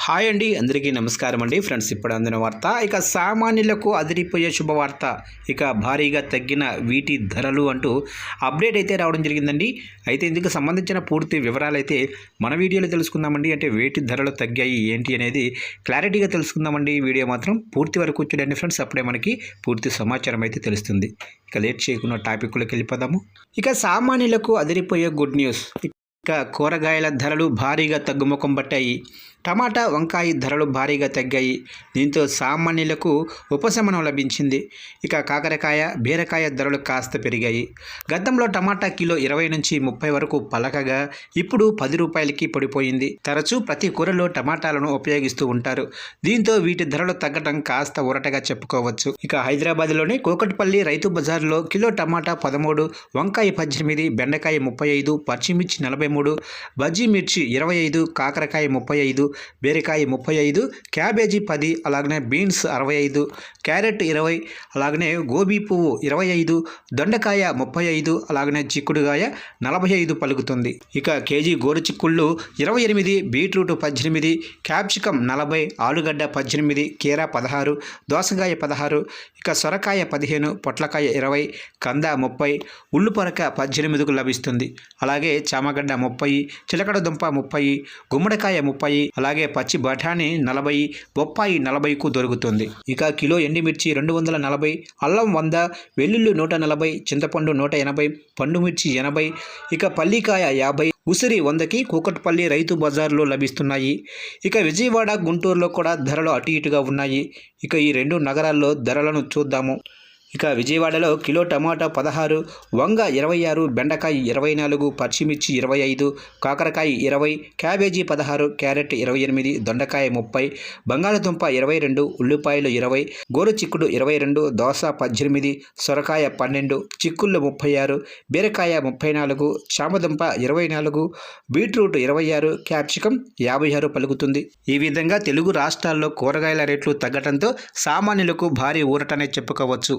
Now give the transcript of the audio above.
Hi అండి, అందరికీ నమస్కారం అండి. ఫ్రెండ్స్, ఇప్పుడు అందిన వార్త ఇక సామాన్యులకు అదిరిపోయే శుభవార్త. ఇక భారీగా తగ్గిన వీటి ధరలు అంటూ అప్డేట్ అయితే రావడం జరిగిందండి. అయితే ఇందుకు సంబంధించిన పూర్తి వివరాలు అయితే మన వీడియోలో తెలుసుకుందామండి. అంటే వేటి ధరలు తగ్గాయి ఏంటి అనేది క్లారిటీగా తెలుసుకుందామండి. వీడియో మాత్రం పూర్తి వరకు చూడండి ఫ్రెండ్స్, అప్పుడే మనకి పూర్తి సమాచారం అయితే తెలుస్తుంది. ఇక లేట్ చేయకుండా టాపిక్లోకి వెళ్ళిపోదాము. ఇక సామాన్యులకు అదిరిపోయే గుడ్ న్యూస్. ఇక కూరగాయల ధరలు భారీగా తగ్గుముఖం పట్టాయి. టమాటా, వంకాయ ధరలు భారీగా తగ్గాయి. దీంతో సామాన్యులకు ఉపశమనం లభించింది. ఇక కాకరకాయ, బీరకాయ ధరలు కాస్త పెరిగాయి. గతంలో టమాటా కిలో 20 నుంచి 30 వరకు పలకగా ఇప్పుడు 10 రూపాయలకి పడిపోయింది. తరచూ ప్రతి కూరలో టమాటాలను ఉపయోగిస్తూ ఉంటారు. దీంతో వీటి ధరలు తగ్గడం కాస్త ఊరటగా చెప్పుకోవచ్చు. ఇక హైదరాబాద్లోని కూకట్పల్లి రైతు బజార్లో కిలో టమాటా 13, వంకాయ 18, బెండకాయ 35, పచ్చిమిర్చి 43, బజ్జీ మిర్చి 25, కాకరకాయ 35, బీరకాయ 35, క్యాబేజీ 10, అలాగనే బీన్స్ 65, క్యారెట్ 20, అలాగనే గోబీ పువ్వు 25, దొండకాయ 35, అలాగనే చిక్కుడుగాయ 45 పలుకుతుంది. ఇక కేజీ గోరుచిక్కుళ్ళు 28, బీట్రూట్ 18, క్యాప్సికం 40, ఆలుగడ్డ 18, కీర 16, దోసకాయ 16, ఇక సొరకాయ 15, పొట్లకాయ 20, కంద 30, ఉల్లుపొరక 18కు లభిస్తుంది. అలాగే చామగడ్డ 30, చిలకడ దుంప 30, గుమ్మడికాయ 30, అలాగే పచ్చి బఠానీ 40, బొప్పాయి 40కు దొరుకుతుంది. ఇక కిలో ఎండిమిర్చి 240, అల్లం 100, వెల్లుల్లి 140, చింతపండు 180, పండుమిర్చి 80, ఇక పల్లికాయ 50, ఉసిరి 100కి కూకట్పల్లి రైతు బజార్లో లభిస్తున్నాయి. ఇక విజయవాడ, గుంటూరులో కూడా ధరలు అటు ఇటుగా ఉన్నాయి. ఇక ఈ రెండు నగరాల్లో ధరలను చూద్దాము. ఇక విజయవాడలో కిలో టమాటా 16, వంగ 26, బెండకాయ 24, పచ్చిమిర్చి 25, కాకరకాయ 20, క్యాబేజీ 16, క్యారెట్ 28, దొండకాయ 30, బంగాళదుంప 22, ఉల్లిపాయలు 20, గోరుచిక్కుడు 22, దోస 18, సొరకాయ 12, చిక్కుళ్ళు 36, బీరకాయ 34, చామదుంప 24, బీట్రూట్ 26, క్యాప్సికం 56 పలుకుతుంది. ఈ విధంగా తెలుగు రాష్ట్రాల్లో కూరగాయల రేట్లు తగ్గడంతో సామాన్యులకు భారీ ఊరటనే చెప్పుకోవచ్చు.